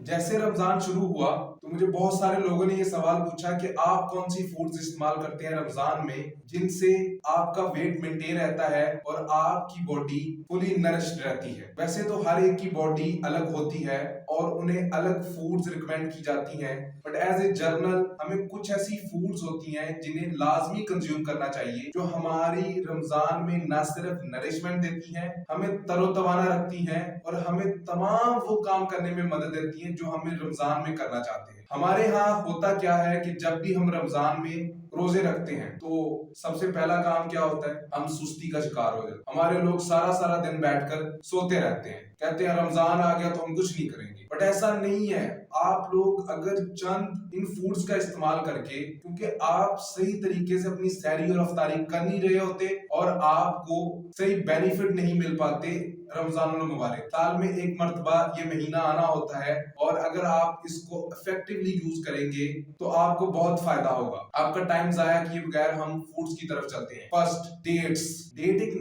जैसे रमजान शुरू हुआ तो मुझे बहुत सारे लोगों ने ये सवाल पूछा कि आप कौन सी फूड्स इस्तेमाल करते हैं रमजान में जिनसे आपका वेट मेंटेन रहता है और आपकी बॉडी फुली नरिश्ड रहती है। वैसे तो हर एक की बॉडी अलग होती है और उन्हें अलग फूड्स रिकमेंड की जाती हैं, बट एज ए जर्नल हमें कुछ ऐसी फूड्स होती हैं जिन्हें लाजमी कंज्यूम करना चाहिए, जो हमारी रमजान में न सिर्फ नरिशमेंट देती हैं, हमें तरोतवाना रखती हैं और हमें तमाम वो काम करने में मदद देती हैं जो हमें रमजान में करना चाहते हैं। हमारे यहाँ होता क्या है कि जब भी हम रमजान में रोजे रखते हैं तो सबसे पहला काम क्या होता है, हम सुस्ती का शिकार हो जाते हैं। हमारे लोग सारा सारा दिन बैठकर सोते रहते हैं, कहते हैं रमजान आ गया तो हम कुछ नहीं करेंगे, बट ऐसा नहीं है। आप लोग अगर चंद इन फूड्स का इस्तेमाल करके, क्योंकि आप सही तरीके से अपनी सहरी और अफ्तारी कर नहीं रहे होते और आपको सही बेनिफिट नहीं मिल पाते रमजान मुबारक। साल में एक मर्तबा ये महीना आना होता है और अगर आप इसको इफेक्टिवली यूज करेंगे तो आपको बहुत फायदा होगा। आपका टाइम जाया किए बगैर हम फूड्स की तरफ चलते हैं। First, dates. डेट एक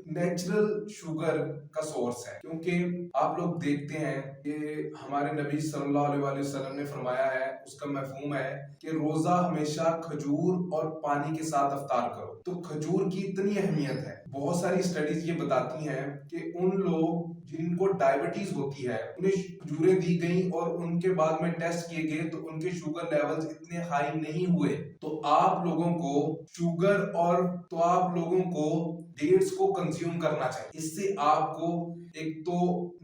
नेचुरल शुगर का सोर्स है, क्योंकि आप लोग देखते हैं कि हमारे नबी सल्लल्लाहु अलैहि वसल्लम ने फरमाया है, उसका मफहूम है कि रोजा हमेशा खजूर और पानी के साथ अफ्तार करो। तो खजूर की इतनी अहमियत है, बहुत सारी स्टडीज ये बताती हैं कि उन लोग जिनको डायबिटीज होती है उन्हें खजूरें दी गई और उनके बाद में टेस्ट किए गए तो उनके शुगर लेवल्स इतने हाई नहीं हुए। तो आप लोगों को डेट्स को कंज्यूम करना चाहिए। इससे आपको एक तो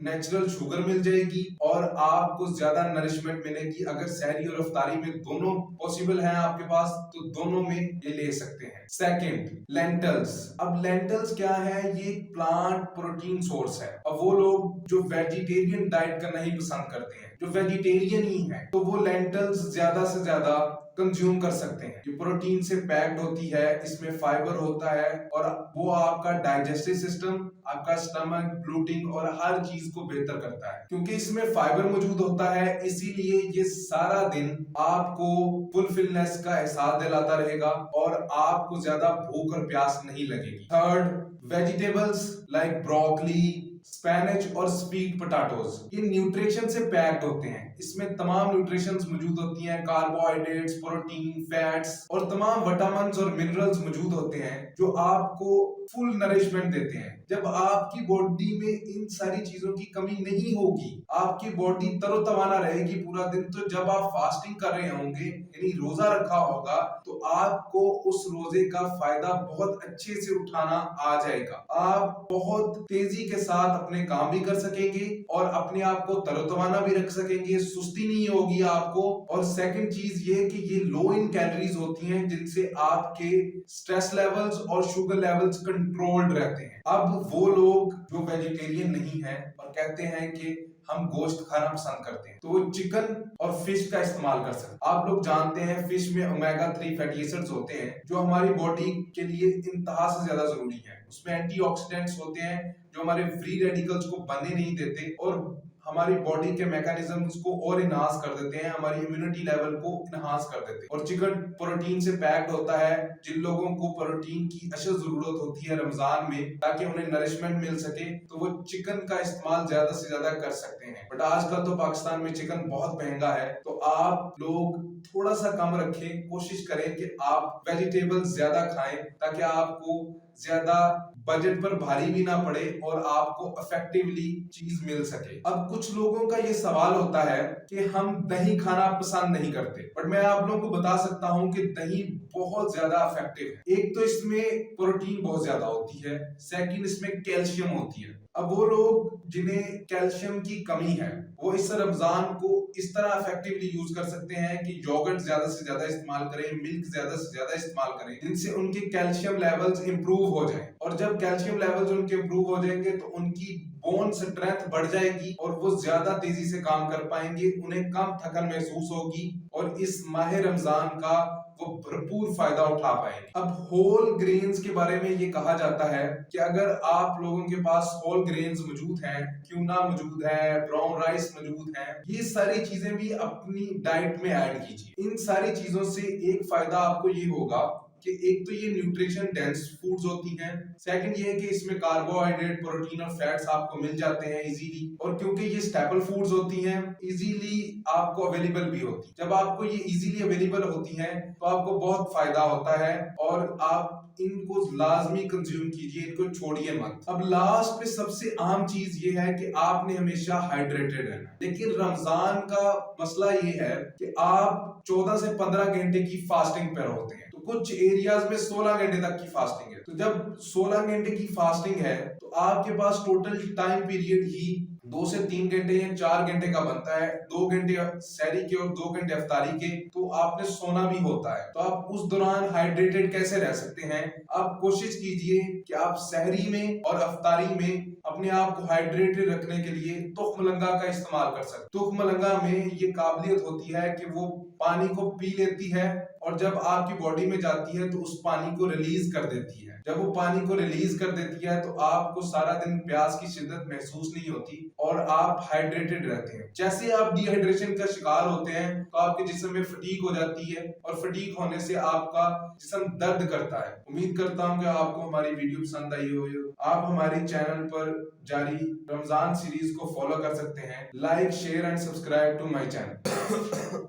नेचुरल शुगर मिल जाएगी और आपको ज्यादा नरिशमेंट मिलेगी। अगर सहरी और अफ्तारी में दोनों पॉसिबल है आपके पास तो दोनों में ये ले सकते हैं। Second, lentils. अब लेंटल्स क्या है, ये प्लांट प्रोटीन सोर्स है। अब वो लोग जो वेजिटेरियन डाइट करना ही पसंद करते हैं, जो वेजिटेरियन ही है, तो वो लेंटल्स ज्यादा से ज्यादा कंज्यूम कर सकते हैं। ये प्रोटीन से पैक्ड होती है, इसमें फाइबर होता है और वो आपका डाइजेस्टिव सिस्टम, आपका स्टमक, ब्लूटिंग और हर चीज को बेहतर करता है। क्योंकि इसमें फाइबर मौजूद होता है, इसीलिए ये सारा दिन आपको फुलफिलनेस का एहसास दिलाता रहेगा और आपको ज्यादा भूख और प्यास नहीं लगेगी। थर्ड, वेजिटेबल्स लाइक ब्रोकली, स्पेनिच और स्वीट पोटैटोज, ये न्यूट्रिशन से पैक्ड होते हैं। इसमें तमाम न्यूट्रिशंस मौजूद होती हैं, कार्बोहाइड्रेट्स, प्रोटीन, फैट्स और तमाम विटामिन्स और मिनरल्स मौजूद होते हैं जो आपको फुल नरिशमेंट देते हैं। जब आपकी बॉडी में इन सारी चीजों की कमी नहीं होगी, आपकी बॉडी तरोतवाना रहेगी पूरा दिन। तो जब आप फास्टिंग कर रहे होंगे, यानी रोजा रखा होगा, तो आपको उस रोजे का फायदा बहुत अच्छे से उठाना आ जाएगा। आप बहुत तेजी के साथ अपने काम भी कर सकेंगे और अपने आप को तरोतवाना भी रख सकेंगे, सुस्ती नहीं होगी आपको। और सेकंड चीज ये कि ये लो इन कैलोरीज होती हैं जिनसे आपके स्ट्रेस लेवल्स और शुगर लेवल्स कंट्रोल्ड रहते हैं। अब वो लोग जो वेजिटेरियन नहीं है और कहते हैं कि हम गोश्त खाना पसंद करते हैं, तो वो चिकन और फिश का इस्तेमाल कर सकते हैं। आप लोग जानते हैं फिश में ओमेगा 3 फैटी एसिड्स होते हैं जो हमारी बॉडी के लिए इंतहा से ज्यादा जरूरी है। उसमें एंटीऑक्सीडेंट्स होते हैं जो हमारे फ्री रेडिकल्स को बनने नहीं देते और हमारी बॉडी के मैकेनिज्म्स को और इनहांस कर देते हैं, हमारी इम्यूनिटी लेवल को इनहांस कर देते हैं। और चिकन प्रोटीन से पैक्ड होता है। जिन लोगों को प्रोटीन की अशद जरूरत होती है रमजान में ताकि उन्हें नरिशमेंट मिल सके, तो वो चिकन का इस्तेमाल ज्यादा से ज्यादा कर सकते हैं। बट आजकल तो पाकिस्तान में चिकन बहुत महंगा है, तो आप लोग थोड़ा सा कम रखें, कोशिश करें कि आप वेजिटेबल्स ज्यादा खाएं ताकि आपको ज्यादा बजट पर भारी भी ना पड़े और आपको इफेक्टिवली चीज मिल सके। अब कुछ लोगों का ये सवाल होता है कि हम दही खाना पसंद नहीं करते, बट मैं आप लोगों को बता सकता हूं कि दही बहुत ज्यादा इफेक्टिव है। एक तो इसमें प्रोटीन बहुत ज्यादा होती है, सेकंड इसमें कैल्शियम होती है। अब वो लोग जिन्हें कैल्शियम की कमी है वो इस रमजान को इस तरह इफेक्टिवली यूज कर सकते हैं कि योगर्ट ज्यादा से ज्यादा इस्तेमाल करें, मिल्क ज्यादा से ज्यादा इस्तेमाल करें, जिनसे उनके कैल्शियम लेवल्स इंप्रूव हो जाएं। और जब कैल्शियम लेवल्स उनके इंप्रूव हो जाएंगे तो उनकी बोन स्ट्रेंथ बढ़ जाएगी और वो ज्यादा तेजी से काम कर पाएंगे, उन्हें कम थकन महसूस होगी और इस माह रमजान का वो भरपूर फायदा उठा पाएंगे। अब होल ग्रेन्स के बारे में ये कहा जाता है कि अगर आप लोगों के पास होल ग्रेन्स मौजूद हैं, क्यूना मौजूद है, ब्राउन राइस मौजूद है, ये सारी चीजें भी अपनी डाइट में ऐड कीजिए। इन सारी चीजों से एक फायदा आपको ये होगा कि एक तो ये न्यूट्रिशन डेंस फूड्स होती हैं, सेकंड ये है कि इसमें कार्बोहाइड्रेट, प्रोटीन और फैट्स आपको मिल जाते हैं इजीली, और क्योंकि ये स्टेपल फूड्स होती हैं इजीली आपको अवेलेबल भी होती है। जब आपको ये इजीली अवेलेबल होती हैं तो आपको बहुत फायदा होता है और आप इनको लाजमी कंज्यूम कीजिए, इनको छोड़िए मत। अब लास्ट पे सबसे आम चीज ये है कि आपने हमेशा हाइड्रेटेड रहना है। लेकिन रमजान का मसला ये है कि आप 14 से 15 घंटे की फास्टिंग पर होते हैं, तो कुछ एरियाज में 16 घंटे तक की फास्टिंग है। तो जब 16 घंटे की फास्टिंग है तो आपके पास टोटल टाइम पीरियड ही 2 से 3 घंटे या 4 घंटे का बनता है, 2 घंटे सहरी के और 2 घंटे अफ्तारी के, तो आपने सोना भी होता है। तो आप उस दौरान हाइड्रेटेड कैसे रह सकते हैं? आप कोशिश कीजिए कि आप सहरी में और अफ्तारी में अपने आप को हाइड्रेटेड रखने के लिए तुख्मलंगा का इस्तेमाल कर सकते। तुख्मलंगा में ये काबिलियत होती है कि वो पानी को पी लेती है और जब आपकी बॉडी में जाती है तो उस पानी को रिलीज कर देती है। जब वो पानी को रिलीज कर देती है तो आपको सारा दिन प्यास की शिद्दत महसूस नहीं होती और आप हाइड्रेटेड रहते हैं। जैसे आप डिहाइड्रेशन का शिकार होते हैं तो आपके जिस्म में फटीग हो जाती है और फटीग होने से आपका जिस्म दर्द करता है। उम्मीद करता हूँ कि आपको हमारी वीडियो पसंद आई हो। आप हमारे चैनल पर जारी रमजान सीरीज को फॉलो कर सकते हैं। Like, share and subscribe to my channel.